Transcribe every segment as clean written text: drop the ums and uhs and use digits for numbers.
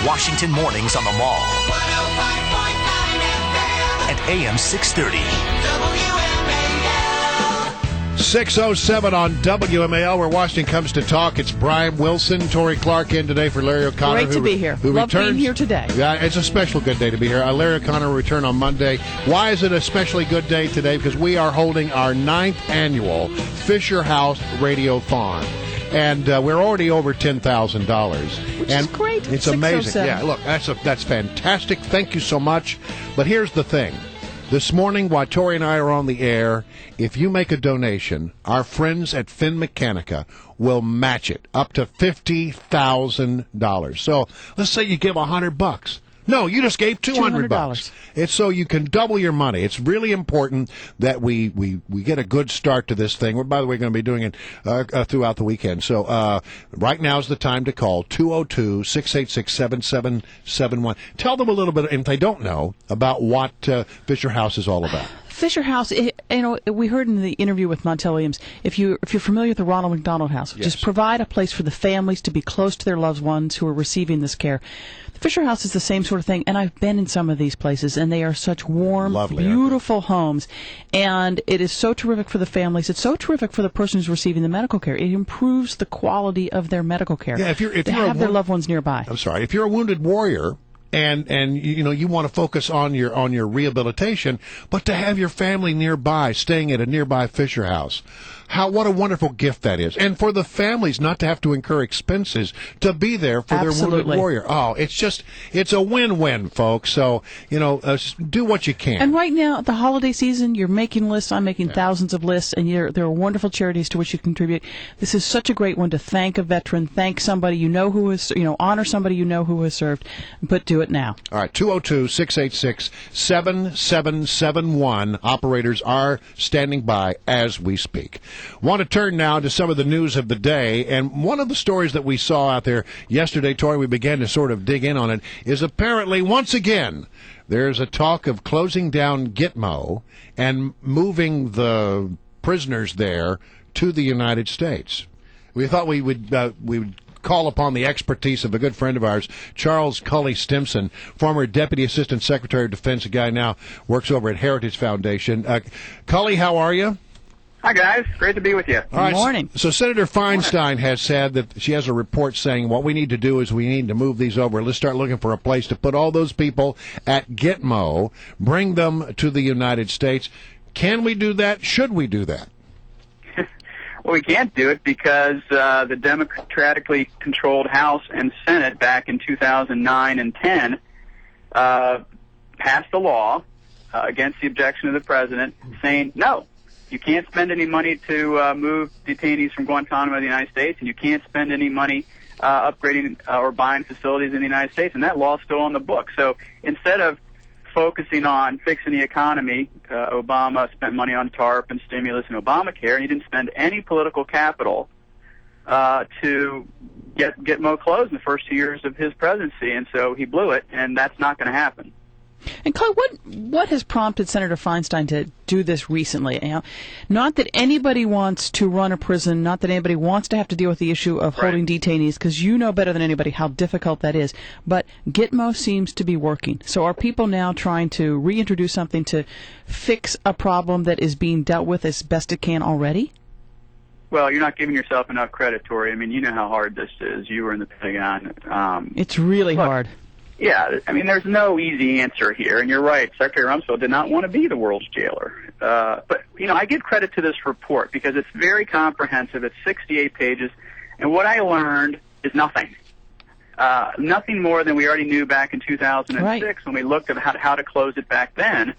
Washington mornings on the Mall. 105.9 FM. And AM 630. WMAL. 6:07 on WMAL, where Washington comes to talk. It's Brian Wilson, Tori Clark in today for Larry O'Connor. Great to be here. Love being here today. Yeah, it's a special good day to be here. Larry O'Connor will return on Monday. Why is it a especially good day today? Because we are holding our 9th annual Fisher House Radiothon. And we're already over $10,000. Which is great. It's amazing. 607. Yeah, look, that's fantastic. Thank you so much. But here's the thing. This morning, while Tori and I are on the air, if you make a donation, our friends at Finn Mechanica will match it up to $50,000. So let's say you give $100. No, you just gave $200. It's so you can double your money. It's really important that we get a good start to this thing. We're, by the way, going to be doing it throughout the weekend. So right now is the time to call 202-686-7771. Tell them a little bit, if they don't know, about what Fisher House is all about. Fisher House, we heard in the interview with Montel Williams, if you're familiar with the Ronald McDonald House, yes, just provide a place for the families to be close to their loved ones who are receiving this care. The Fisher House is the same sort of thing, and I've been in some of these places, and they are such warm, lovely, beautiful homes, and it is so terrific for the families. It's so terrific for the person who's receiving the medical care. It improves the quality of their medical care. Yeah, if you're have their loved ones nearby. I'm sorry, if you're a wounded warrior, and you want to focus on your rehabilitation, but to have your family nearby, staying at a nearby Fisher House, what a wonderful gift that is, and for the families not to have to incur expenses to be there for their wounded warrior. Oh, it's a win-win, folks. So do what you can. And right now, the holiday season, you're making lists. I'm making thousands of lists, and there are wonderful charities to which you contribute. This is such a great one to thank a veteran, thank somebody you know who has, honor somebody you know who has served, but do it now. All right, 202-686-7771. Operators are standing by as we speak. Want to turn now to some of the news of the day, and one of the stories that we saw out there yesterday, Tori, we began to sort of dig in on it, is apparently, once again, there's a talk of closing down Gitmo and moving the prisoners there to the United States. We thought we would call upon the expertise of a good friend of ours, Charles Stimson, former Deputy Assistant Secretary of Defense, a guy now works over at Heritage Foundation. Cully, how are you? Hi, guys. Great to be with you. Good morning. So Senator Feinstein has said that she has a report saying what we need to do is we need to move these over. Let's start looking for a place to put all those people at Gitmo, bring them to the United States. Can we do that? Should we do that? Well, we can't do it because the democratically controlled House and Senate back in 2009 and 10 passed a law against the objection of the president saying, no, you can't spend any money to move detainees from Guantanamo to the United States, and you can't spend any money upgrading or buying facilities in the United States, and that law's still on the books. So instead of focusing on fixing the economy, Obama spent money on TARP and stimulus and Obamacare, and he didn't spend any political capital to get Gitmo closed in the first 2 years of his presidency, and so he blew it, and that's not going to happen. And Clay, what has prompted Senator Feinstein to do this recently? Not that anybody wants to run a prison, not that anybody wants to have to deal with the issue of holding detainees, because you know better than anybody how difficult that is. But Gitmo seems to be working. So are people now trying to reintroduce something to fix a problem that is being dealt with as best it can already? Well, you're not giving yourself enough credit, Tori. I mean, you know how hard this is. You were in the Pentagon. It's really hard. Yeah, I mean, there's no easy answer here, and you're right. Secretary Rumsfeld did not want to be the world's jailer. But, I give credit to this report because it's very comprehensive. It's 68 pages, and what I learned is nothing. Nothing more than we already knew back in 2006 when we looked at how to close it back then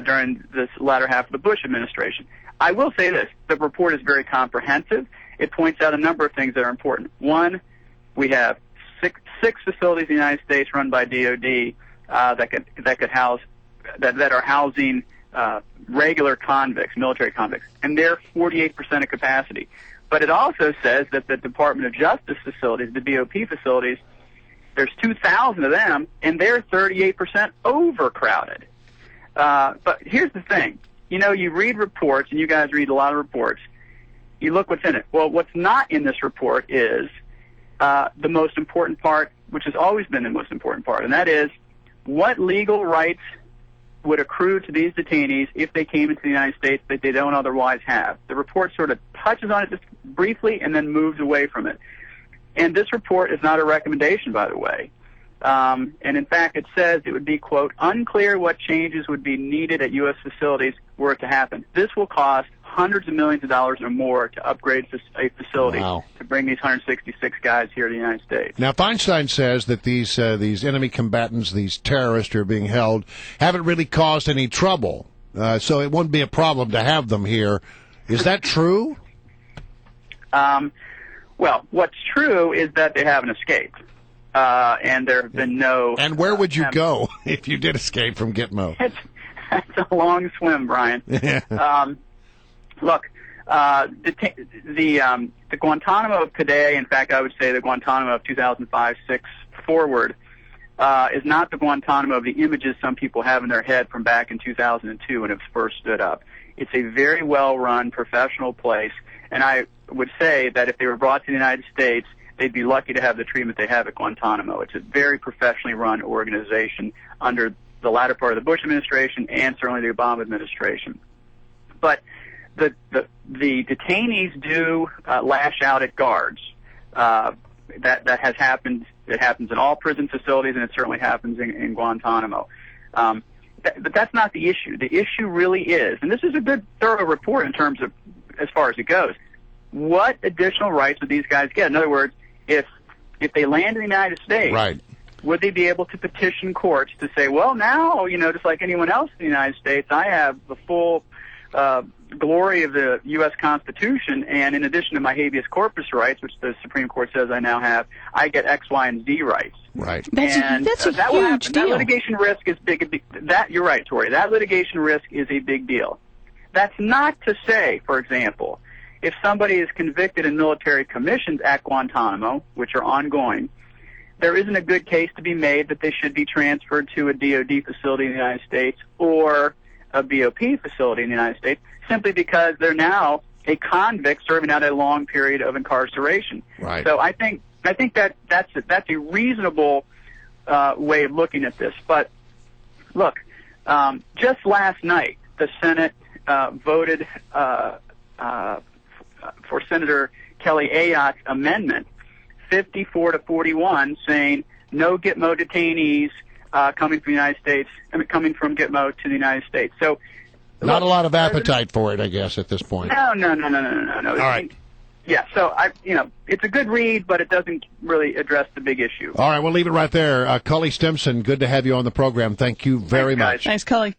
during this latter half of the Bush administration. I will say this. The report is very comprehensive. It points out a number of things that are important. One, we have six facilities in the United States run by DOD that are housing regular convicts, military convicts, and they're 48% of capacity. But it also says that the Department of Justice facilities, the BOP facilities, there's 2,000 of them, and they're 38% overcrowded. But here's the thing. You read reports, and you guys read a lot of reports. You look what's in it. Well, what's not in this report is the most important part, which has always been the most important part, and that is what legal rights would accrue to these detainees if they came into the United States that they don't otherwise have. The report sort of touches on it just briefly and then moves away from it. And this report is not a recommendation, by the way. And in fact, it says it would be, quote, unclear what changes would be needed at U.S. facilities were it to happen. This will cost hundreds of millions of dollars or more to upgrade a facility to bring these 166 guys here to the United States. Now, Feinstein says that these enemy combatants, these terrorists who are being held, haven't really caused any trouble, so it wouldn't be a problem to have them here. Is that true? Well, what's true is that they haven't escaped. And there have been no... And where would you go if you did escape from Gitmo? It's a long swim, Brian. Look, the Guantanamo of today, in fact, I would say the Guantanamo of 2005-06 forward, is not the Guantanamo of the images some people have in their head from back in 2002 when it first stood up. It's a very well-run, professional place, and I would say that if they were brought to the United States, they'd be lucky to have the treatment they have at Guantanamo. It's a very professionally run organization under the latter part of the Bush administration and certainly the Obama administration. But the detainees do lash out at guards. That has happened. It happens in all prison facilities, and it certainly happens in Guantanamo. But that's not the issue. The issue really is, and this is a good, thorough report in terms of as far as it goes, what additional rights would these guys get? In other words, if they land in the United States, right, would they be able to petition courts to say, well, now, just like anyone else in the United States, I have the full glory of the U.S. Constitution, and in addition to my habeas corpus rights, which the Supreme Court says I now have, I get X, Y, and Z rights. Right. That's a huge deal. That litigation risk is big. You're right, Tori. That litigation risk is a big deal. That's not to say, for example, if somebody is convicted in military commissions at Guantanamo, which are ongoing, there isn't a good case to be made that they should be transferred to a DOD facility in the United States or a BOP facility in the United States, simply because they're now a convict serving out a long period of incarceration. Right. So I think that's a reasonable way of looking at this. But look, just last night, the Senate voted for Senator Kelly Ayotte's amendment, 54-41, saying no Gitmo detainees coming from the United States. Coming from Gitmo to the United States. So, not a lot of appetite for it, I guess, at this point. No. All right. Yeah. So it's a good read, but it doesn't really address the big issue. All right, we'll leave it right there. Charles Stimson, good to have you on the program. Thank you very much. Thanks, Cully.